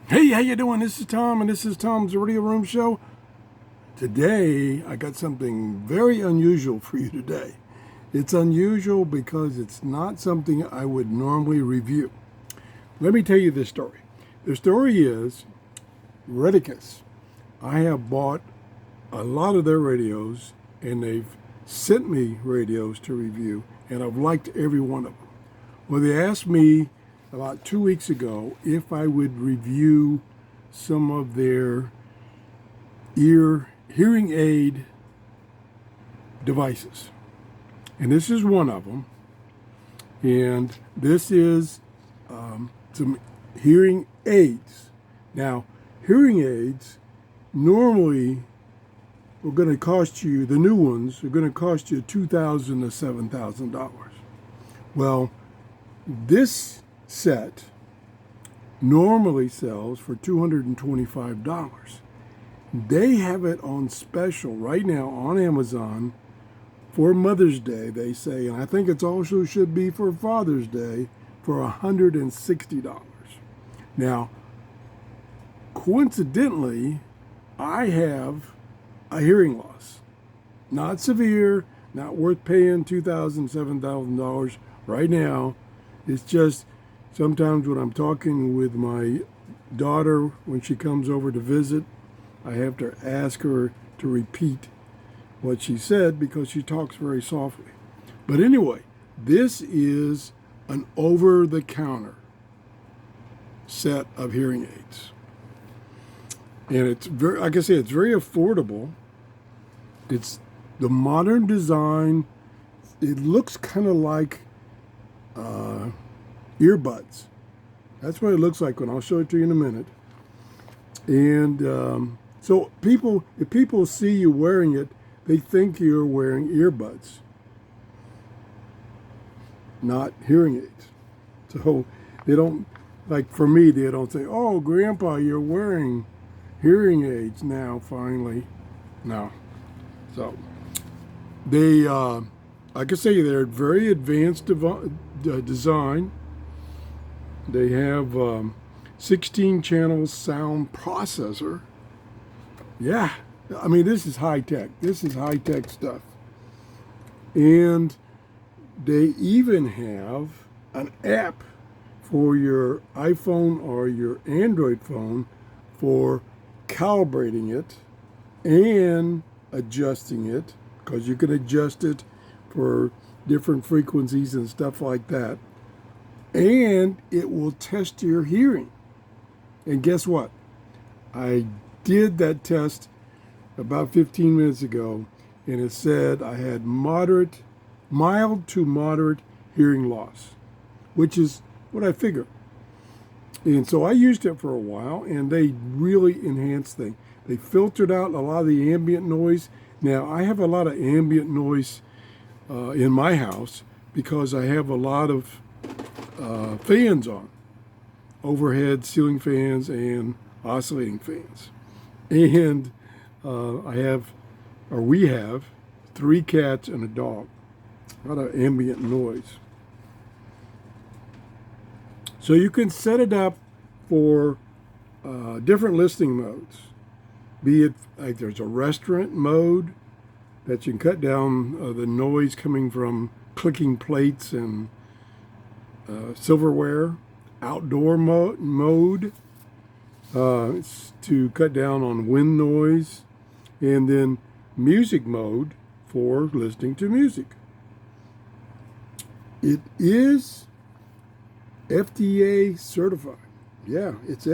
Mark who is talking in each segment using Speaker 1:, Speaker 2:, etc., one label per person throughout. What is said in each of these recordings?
Speaker 1: Hey, how you doing? This is Tom, and this is Tom's Radio Room Show. Today, I got something very unusual for you today. It's unusual because it's not something I would normally review. Let me tell you this story. The story is Retekess. I have bought a lot of their radios, and they've sent me radios to review, and I've liked every one of them. Well, they asked me about 2 weeks ago if I would review some of their hearing aid devices. And this is one of them. And this is some hearing aids. Now, hearing aids normally are going to cost you, the new ones are going to cost you $2,000 to $7,000. Well, this set normally sells for $225. They have it on special right now on Amazon for Mother's Day, they say, and I think it also should be for Father's Day for $160. Now, coincidentally, I have a hearing loss. Not severe, not worth paying $2,000, $7,000 right now. It's just sometimes when I'm talking with my daughter when she comes over to visit, I have to ask her to repeat what she said because she talks very softly. But anyway, this is an over-the-counter set of hearing aids. And it's very, like I say, it's very affordable. It's the modern design. It looks kind of like earbuds. That's what it looks like when I'll show it to you in a minute. And so if people see you wearing it, they think you're wearing earbuds, not hearing aids. So they don't, like for me, they don't say, "Oh, Grandpa, you're wearing hearing aids now, finally." No. So they, like I say, they're very advanced design. They have 16-channel sound processor. Yeah, I mean, this is high tech. This is high tech stuff. And they even have an app for your iPhone or your Android phone for calibrating it and adjusting it, because you can adjust it for different frequencies and stuff like that. And it will test your hearing. And guess what? I did that test about 15 minutes ago, and it said I had mild to moderate hearing loss, which is what I figured. And so I used it for a while, and they really enhanced things. They filtered out a lot of the ambient noise. Now, I have a lot of ambient noise in my house because I have a lot of fans on, overhead ceiling fans and oscillating fans. And we have 3 cats and a dog. A lot of ambient noise. So you can set it up for different listening modes. Be it like there's a restaurant mode that you can cut down the noise coming from clicking plates and silverware. Outdoor mode to cut down on wind noise. And then music mode for listening to music. It is FDA certified. Yeah, these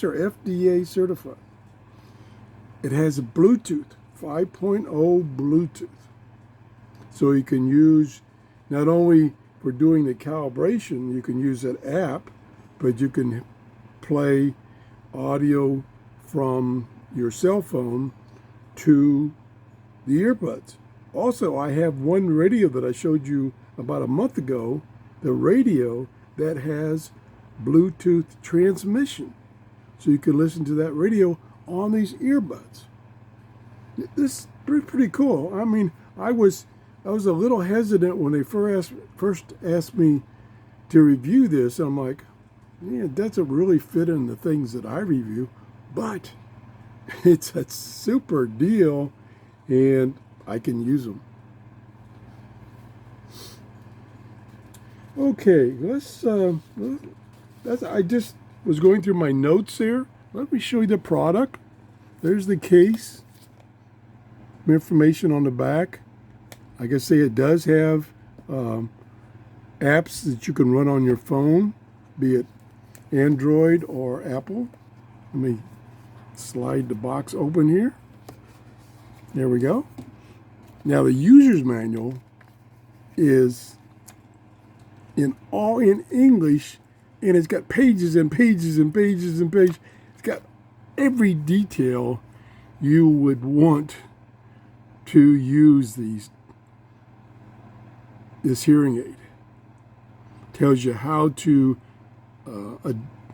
Speaker 1: are FDA certified. It has a Bluetooth, 5.0 Bluetooth. So you can use, not only for doing the calibration, you can use that app, but you can play audio from your cell phone to the earbuds. Also, I have one radio that I showed you about a month ago, the radio that has Bluetooth transmission. So you can listen to that radio on these earbuds. This is pretty cool. I mean, I was a little hesitant when they first asked me to review this. I'm like, Yeah, it doesn't really fit in the things that I review, but it's a super deal and I can use them. Okay, I just was going through my notes here. Let me show you the product. There's the case. Information on the back. Like I say, it does have apps that you can run on your phone, be it Android or Apple. Let me slide the box open here. There we go. Now the user's manual is in English, and it's got pages and pages and pages and pages. It's got every detail you would want to use this hearing aid. Tells you how to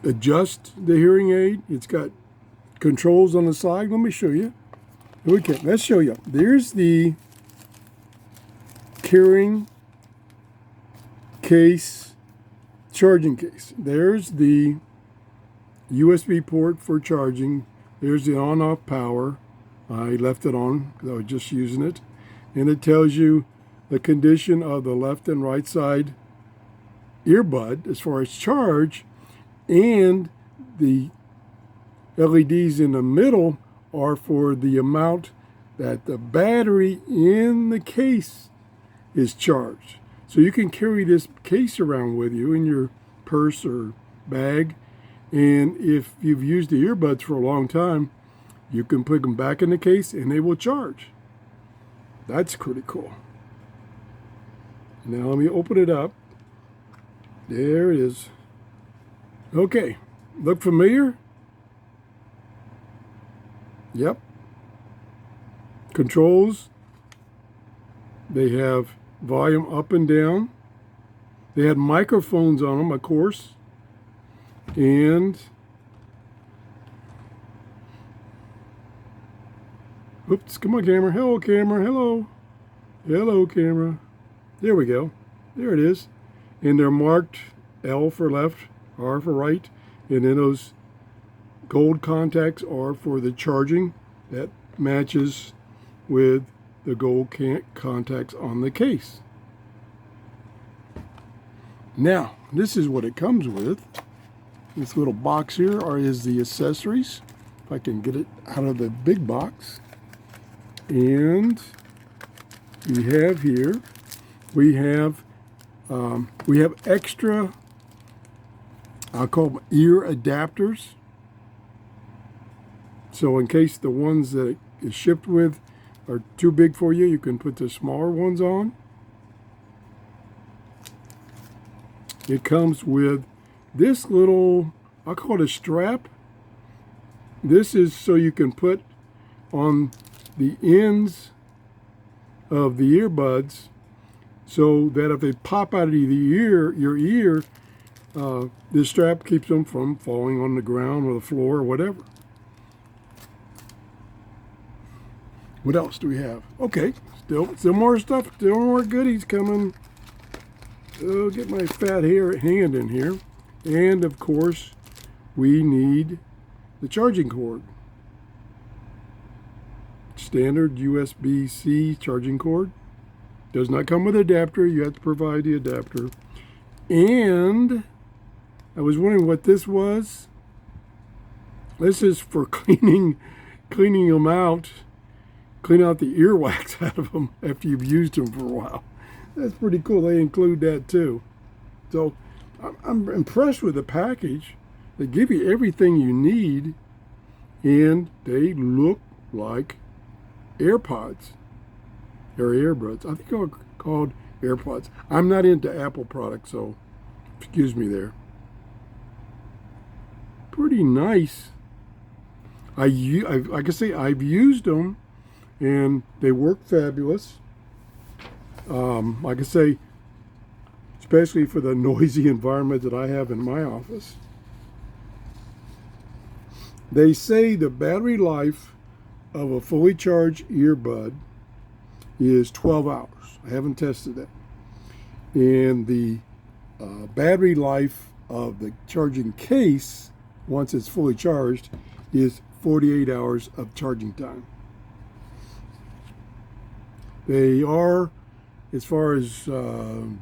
Speaker 1: adjust the hearing aid. It's got controls on the side. Let me show you. Okay, let's show you. There's the carrying case, charging case. There's the USB port for charging. There's the on-off power. I left it on because I was just using it. And it tells you the condition of the left and right side earbud as far as charge, and the LEDs in the middle are for the amount that the battery in the case is charged. So you can carry this case around with you in your purse or bag, and if you've used the earbuds for a long time, you can put them back in the case and they will charge. That's pretty cool. Now let me open it up. There it is. Okay, look familiar? Yep. Controls. They have volume up and down. They had microphones on them, of course. And oops, come on, camera. Hello, camera. Hello. Hello, camera. There we go. There it is. And they're marked L for left, R for right. And then those gold contacts are for the charging. That matches with the gold contacts on the case. Now, this is what it comes with. This little box here is the accessories. If I can get it out of the big box. And we have here, we have extra, I'll call them ear adapters. So in case the ones that it is shipped with are too big for you, you can put the smaller ones on. It comes with this little, I'll call it a strap. This is so you can put on the ends of the earbuds so that if they pop out of your ear, this strap keeps them from falling on the ground or the floor or whatever. What else do we have? Okay, still more stuff, still more goodies coming. Oh, get my fat hand in here. And of course, we need the charging cord. Standard USB-C charging cord. Does not come with an adapter. You have to provide the adapter. And I was wondering what this was. This is for cleaning them out. Clean out the earwax out of them after you've used them for a while. That's pretty cool. They include that too. So I'm impressed with the package. They give you everything you need, and they look like AirPods or earbuds. I think they're called AirPods. I'm not into Apple products, so excuse me there. Pretty nice. Like I say, I've used them, and they work fabulous. Like I say, especially for the noisy environment that I have in my office. They say the battery life of a fully charged earbud is 12 hours. I haven't tested that. And the battery life of the charging case, once it's fully charged, is 48 hours of charging time. They are, as far as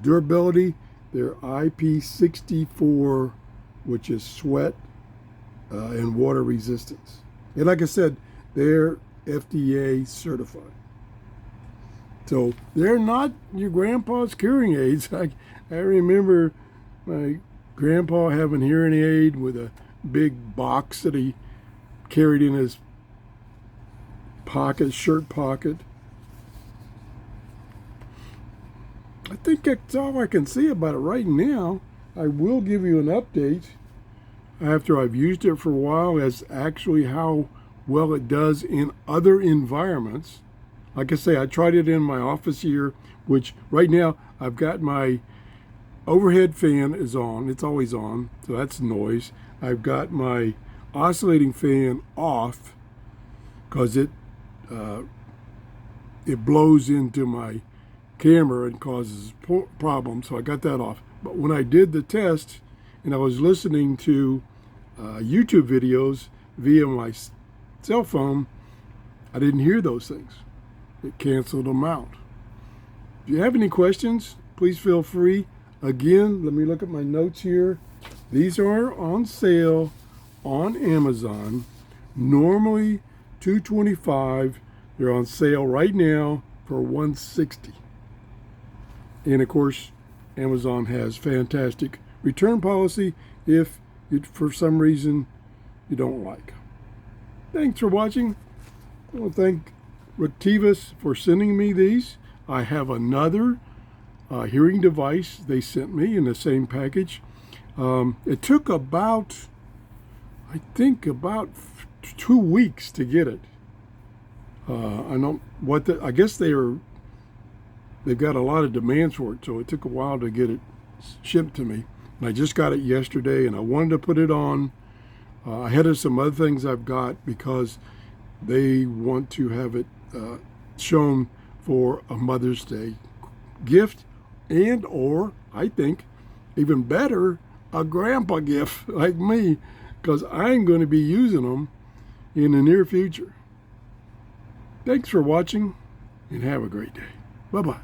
Speaker 1: durability, they're IP64, which is sweat and water resistance. And like I said, they're FDA certified. So they're not your grandpa's hearing aids. I remember my grandpa having a hearing aid with a big box that he carried in his pocket, shirt pocket. I think that's all I can say about it right now. I will give you an update after I've used it for a while as actually how well it does in other environments. Like I say, I tried it in my office here, which right now I've got my overhead fan is on. It's always on, so that's noise. I've got my oscillating fan off because it blows into my camera and causes problems, so I got that off. But when I did the test and I was listening to YouTube videos via my cell phone, I didn't hear those things. It canceled them out. If you have any questions, please feel free. Again, let me look at my notes here. These are on sale on Amazon. Normally $225. They're on sale right now for $160. And of course, Amazon has fantastic return policy if it, for some reason, you don't like. Thanks for watching. I want to thank Retekess for sending me these. I have another hearing device they sent me in the same package. It took about, I think, about 2 weeks to get it. I guess they've got a lot of demands for it, so it took a while to get it shipped to me. And I just got it yesterday, and I wanted to put it on ahead of some other things I've got because they want to have it shown for a Mother's Day gift, and or I think even better, a grandpa gift like me, because I'm going to be using them in the near future. Thanks for watching and have a great day. Bye-bye.